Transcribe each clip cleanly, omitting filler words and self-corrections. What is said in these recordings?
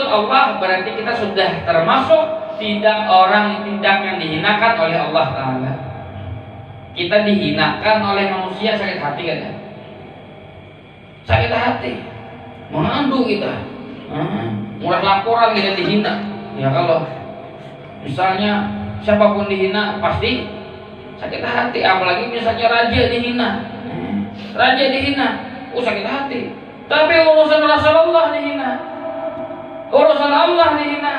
Allah, berarti kita sudah termasuk tidak yang dihinakan oleh Allah Ta'ala. Kita dihinakan oleh manusia, sakit hati kan ya? Sakit hati, mengandung kita, mulai laporan kita dihina. Ya kalau misalnya siapapun dihina pasti sakit hati, apalagi misalnya raja dihina, sakit hati. Tapi urusan Rasulullah dihina, urusan Allah dihina,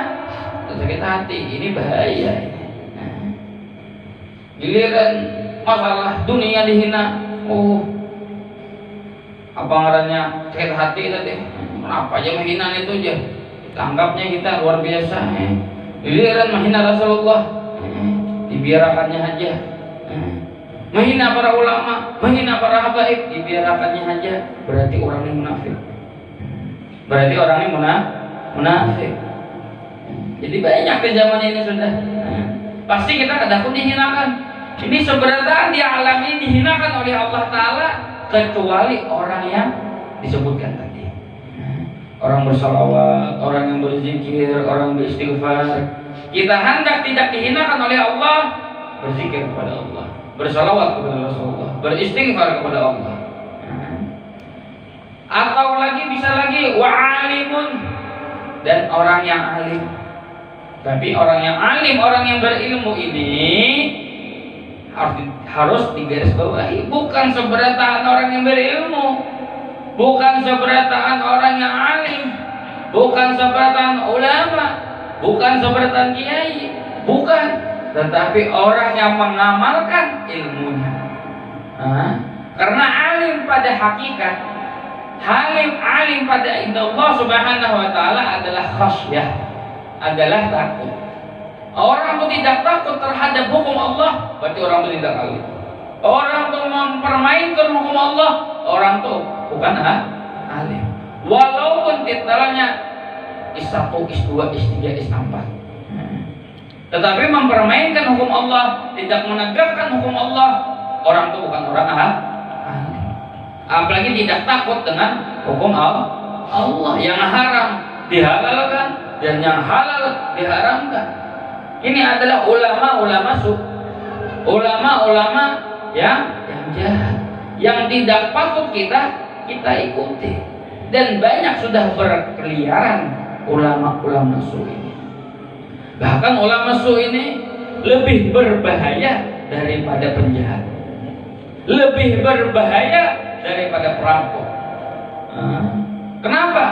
sakit hati. Ini bahaya. Giliran masalah dunia dihina, apa ngarannya sakit hati tadi. Kenapa aja menghina itu aja? Tanggapnya kita luar biasa. Giliran menghina Rasulullah, dibiarkannya aja. Menghina para ulama, menghina para habaib, dibiarkannya aja. Berarti orangnya munafik. Berarti orangnya munafik. Jadi banyak ke zaman ini sudah. Pasti kita kadang dihinakan. Ini sebenarnya di alam ini dihinakan oleh Allah Ta'ala, kecuali orang yang disebutkan tadi. Orang bersalawat, orang yang berzikir, orang beristighfar. Kita hendak tidak dihinakan oleh Allah, berzikir kepada Allah, bersalawat kepada Rasulullah, beristighfar kepada Allah. Atau lagi bisa lagi wa'alimun, dan orang yang alim. Tapi orang yang alim, orang yang berilmu ini harus digarisbawahi, bukan seberataan orang yang berilmu, bukan seberataan orang yang alim, bukan seberataan ulama, bukan seberataan kiai, bukan, tetapi orang yang mengamalkan ilmunya. Karena alim pada hakikat, alim pada Allah Subhanahu wa Ta'ala adalah khasyah, adalah takut. Orang itu tidak takut terhadap hukum Allah, berarti orang itu tidak alim. Orang itu mempermainkan hukum Allah, orang itu bukan alim. Walaupun titelnya S1, S2, S3, S4, tetapi mempermainkan hukum Allah, tidak menegakkan hukum Allah, orang itu bukan orang alim. Apalagi tidak takut dengan hukum Allah. Yang haram dihalalkan dan yang halal diharamkan. Ini adalah ulama-ulama yang jahat, yang tidak patut kita ikuti. Dan banyak sudah berkeliaran ulama-ulama su ini. Bahkan ulama su ini lebih berbahaya daripada penjahat, lebih berbahaya daripada perampok. Kenapa?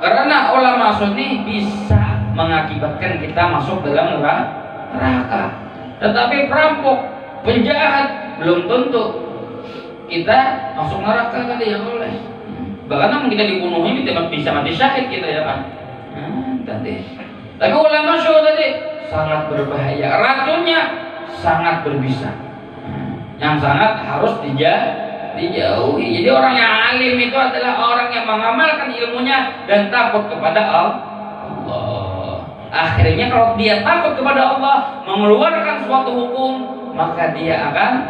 Karena ulama su ini bisa mengakibatkan kita masuk dalam neraka. Tetapi perampok, penjahat belum tentu kita masuk neraka kan ya boleh. Bahkan namun kita dibunuhin kita bisa mati syahid kita ya kan. Tapi ulama syuh tadi sangat berbahaya, racunnya sangat berbisa, yang sangat harus dijauhi. Jadi orang yang alim itu adalah orang yang mengamalkan ilmunya dan takut kepada Allah. Akhirnya kalau dia takut kepada Allah, mengeluarkan suatu hukum, maka dia akan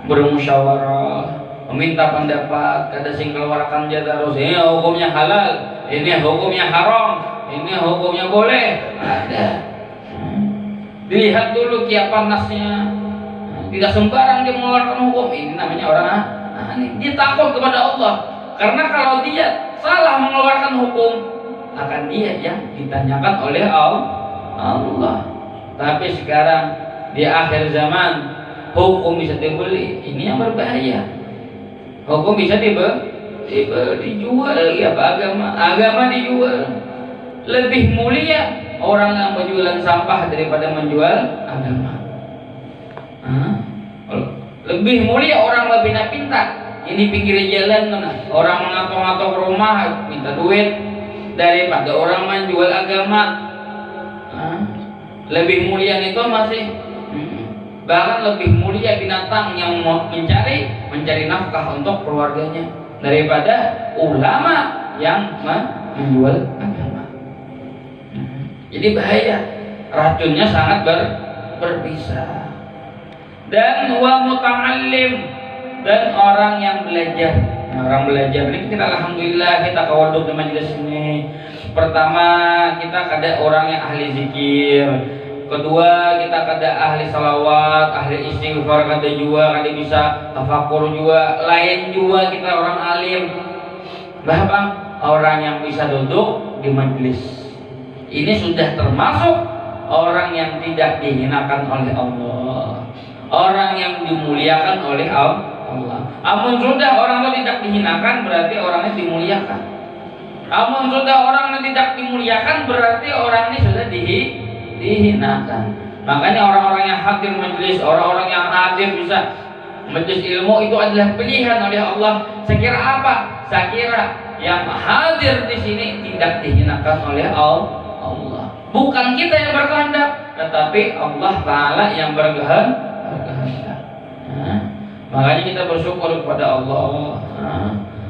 bermusyawarah, meminta pendapat, kada sing keluarkan jadarus. Ini hukumnya halal, ini hukumnya haram, ini hukumnya boleh. Ada. Dilihat dulu kiapan nasnya. Tidak sembarang dia mengeluarkan hukum. Ini namanya orang dia takut kepada Allah. Karena kalau dia salah mengeluarkan hukum, akan dia yang ditanyakan oleh Allah. Tapi sekarang di akhir zaman hukum bisa dibeli, ini yang berbahaya. Hukum bisa dijual ya Pak, agama dijual. Lebih mulia orang yang menjual sampah daripada menjual agama. Lebih mulia orang pinta-pinta ini pinggir jalan, orang mengatok-ngatok rumah minta duit, daripada orang menjual agama. Lebih mulia itu masih bahkan lebih mulia binatang yang mencari nafkah untuk keluarganya daripada ulama yang menjual agama. Jadi bahaya, racunnya sangat berbisa. Dan wa muta'allim, dan orang yang belajar. Orang belajar ini kita alhamdulillah kita kawaduk di majelis ini Pertama, kita kada orang yang ahli zikir. Kedua, kita kada ahli salawat, ahli istighfar, kada juga, kada bisa tafakur juga. Lain juga kita orang alim. Bahkan orang yang bisa duduk di majelis. Ini sudah termasuk orang yang tidak dihinakan oleh Allah, orang yang dimuliakan oleh Allah. Amun sudah orang itu tidak dihinakan, berarti orangnya dimuliakan. Amun sudah orang yang tidak dimuliakan, berarti orang ini sudah dihinakan. Makanya orang-orang yang hadir majelis, orang-orang yang hadir bisa majelis ilmu itu adalah pilihan oleh Allah. Saya kira apa? Saya kira yang hadir di sini tidak dihinakan oleh Allah. Bukan kita yang berkehendak, tetapi Allah Ta'ala yang berkehendak. Makanya kita bersyukur kepada Allah.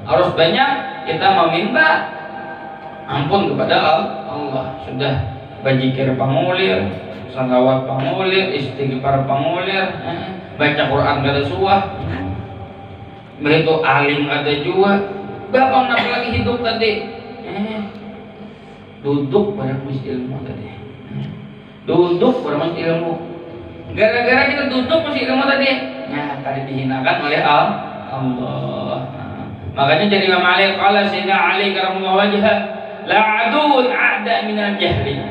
Harus banyak kita meminta ampun kepada Allah. Sudah bajikir pangulir, salawat pangulir, istighfar pangulir, baca Quran kada suah, begitu alim ada juga. Bapak nak lagi hidup tadi, duduk bareng ilmu tadi, duduk bareng ilmu. Gara-gara kita duduk masih ilmu tadi, ya tadi dihinakan oleh Allah. Makanya jadi Imam Ali qala Sayyidina Ali karamullah wajhah, la aduun a'da minal jahli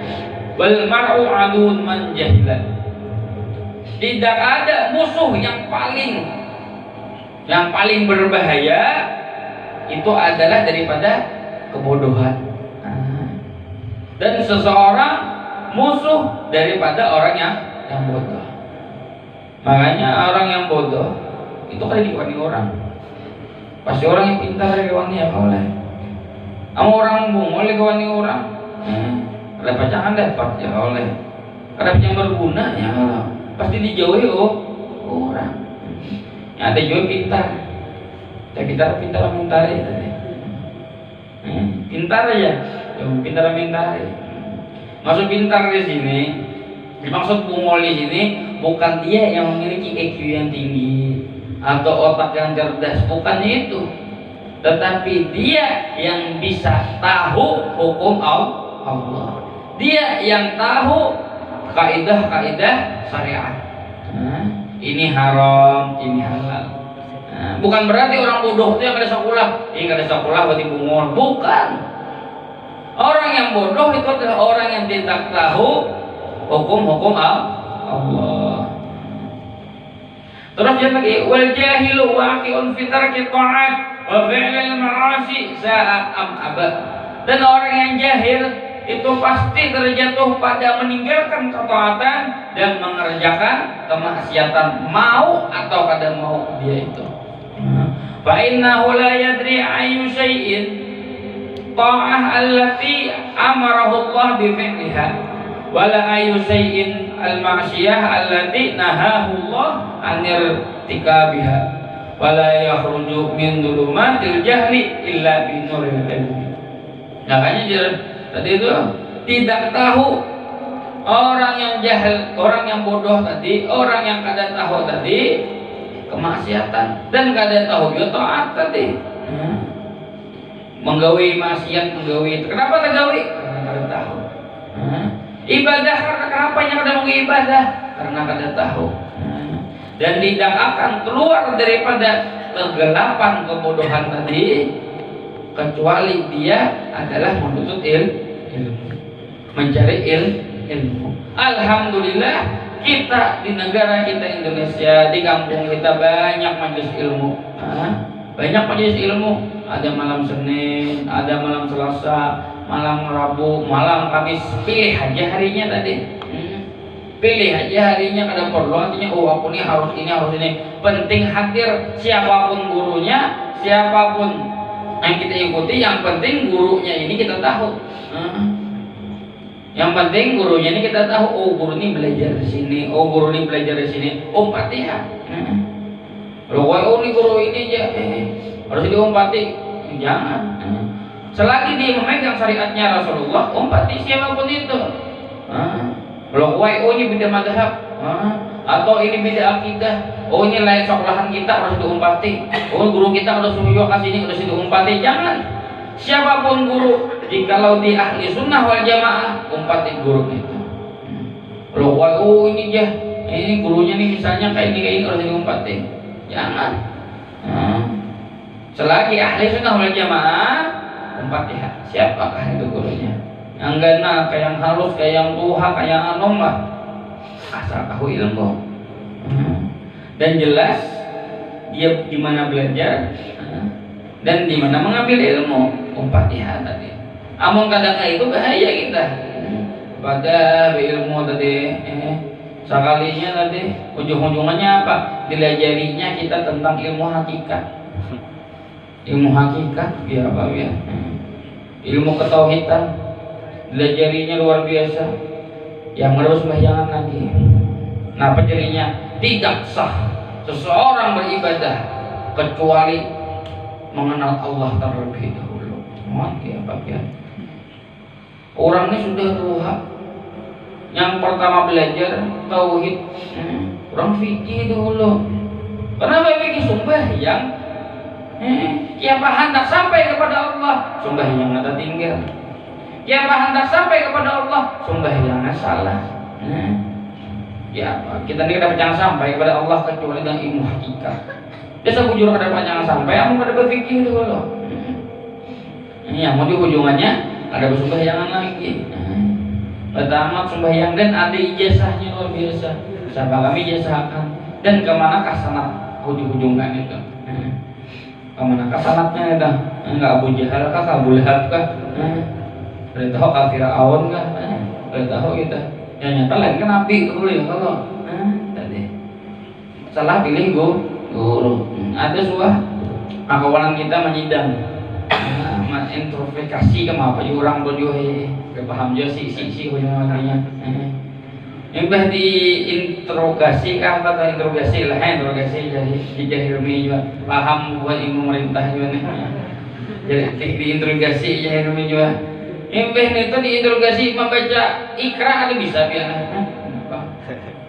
wal mar'u aduun man jahila. Tidak ada musuh yang paling berbahaya itu adalah daripada kebodohan. Dan seseorang musuh daripada orang yang bodoh. Makanya orang yang bodoh itu kan diwani orang. Pasti orang yang pintar diwani ya oleh. Kamu orang bungol diwani orang. Ada pacangan dapat ya oleh. Ada yang berguna ya Allah. Pasti dijauhi orang. Yang ada juga pintar. Pintar mentari tadi. Pintar aja. Pintar mentari. Maksud pintar di sini, dimaksud bungol di sini bukan dia yang memiliki IQ yang tinggi atau otak yang cerdas, bukan itu. Tetapi dia yang bisa tahu hukum Allah. Dia yang tahu kaidah-kaidah syariat. Ini haram, ini halal. Bukan berarti orang bodoh itu yang kada sekolah. Ini kada sekolah berarti bungol. Bukan. Orang yang bodoh itu adalah orang yang tidak tahu hukum-hukum Allah. Terus dia lagi, wal jahilu waqi'un fi tarki ta'at wa fi'lil ma'asi sa'a am aba. Dan orang yang jahil itu pasti terjatuh pada meninggalkan ketaatan dan mengerjakan kemaksiatan, mau atau kada mau dia itu. Fa innahu la yadri ayyu syai'in ta'ah allati amarahu Allah bi fi'liha wala ayyu syai'in al-ma'siyah allati nahahu Allah anir tikabiha wala yakhruju min dhulumatil jahli illa bi nuril ilmi. Makanya tadi itu tidak tahu orang yang jahil, orang yang bodoh tadi, orang yang kada tahu tadi kemaksiatan dan kada tahu ya taat tadi. Menggawi maksiat, menggawi. Kenapa tak gawi? Karena kada tahu. Ibadah kenapa yang kada mau ibadah? Karena kada tahu. Dan tidak akan keluar daripada kegelapan kebodohan tadi kecuali dia adalah menuntut ilmu, mencari ilmu. Alhamdulillah kita di negara kita Indonesia, di kampung kita banyak majelis ilmu. Banyak majelis ilmu. Ada malam Senin, ada malam Selasa, malam Rabu, malam Kamis. Pilih aja harinya tadi. Pilih aja harinya, kada perlu artinya aku nih harus ini. Penting hadir siapapun gurunya, siapapun yang kita ikuti, yang penting gurunya ini kita tahu. Yang penting gurunya ini kita tahu. Oh, guru ini belajar di sini. Oh, guru ini belajar di sini. Fatihah. Oh, ini guru ini aja. Harus diompati. Jangan. Selagi dia memegang syariatnya Rasulullah, ompati siapapun itu. Kalau ini beda madhab, atau ini beda akidah, oh ini lain sekolahan kita harus diompati. Oh guru kita harus suruh kasih ini harus diompati. Jangan. siapapun guru, jikalau di ahli sunnah wal jamaah umpati guru itu. Kalau oh ini dia, ini gurunya nih misalnya kayak ini harus diumpati, jangan. Selagi ahli sunnah wal jamaah umpati siapakah itu gurunya? Yang gana, kayak yang halus, kayak yang tuha, kayak yang anom lah. Asal tahu ilmu dan jelas dia di mana belajar dan di mana mengambil ilmu umpatiha tadi. Among kadang itu bahaya kita pada ilmu tadi sekalinya tadi ujung-ujungannya apa? Dilajarinya kita tentang ilmu hakikat. Ilmu hakikat ya apa ya? Ilmu ketauhidan dilajarinya luar biasa. Yang harus bayangan lagi. Nah, penjadinya tidak sah seseorang beribadah kecuali mengenal Allah terlebih dahulu. Orang ini sudah tua. Yang pertama belajar tauhid, orang fikih dulu. Kenapa fikih sembahyang? Kiapa hendak sampai kepada Allah, sembahyang ada tinggal. Kiapa hendak sampai kepada Allah, sembahyangnya salah. Ya apa? Kita ini dapat jangan sampai kepada Allah kecuali dengan ilmu hakikat. Biasa bujur ada jangan sampai, kamu pada berfikir dulu. Yang mau di ujungannya ada bersembahyangan lagi. Pertama sembahyang dan ada ijazahnya luar biasa. Siapa kami ijazahkan dan kemana kasanat ujung-ujungan itu. Kemana kasanatnya itu? Enggak Abu Jahal kah, Abu Lahab kah? Udah tahu kafir awon kah? Udah tahu kita. Ya nyata lain kan nabi dulu ya kalau. Tadi salah pilih guru. Ada sebuah akawalan kita menyidang, introspeksi kemapa juga orang bodoh gak paham juga si namanya. Yang bah diinterogasi kah atau interogasi lah, interogasi jadi dijahilmi juga paham buat ilmu pemerintah juga nih. Jadi diinterogasi jahilmi juga. Embeh itu diinterogasi membaca Iqra ada bisa biar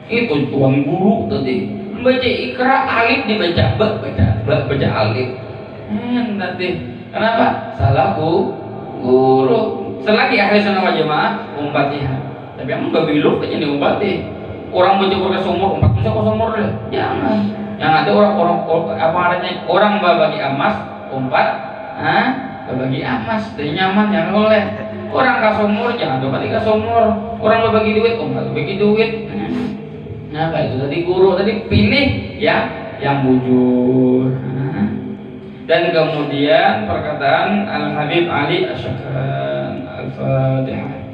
itu tuang guru tadi membaca Iqra alif dibaca baca alif nanti kenapa salah guru. Selagi ahli sunnah wal jamaah umpatiha, tapi emang gak biluk aja diumpati. Orang baca Quran sumur umpat bisa kok sumur deh, jangan. Yang ada orang bagi emas umpat berbagi emas dari nyaman yang oleh orang kasumur jangan lupa tiga sumur, orang berbagi duit bagi duit. Nah kayak itu tadi guru tadi pilih yang bujur. Dan kemudian perkataan Al Habib Ali Asy-Syakan Al-Fatihah.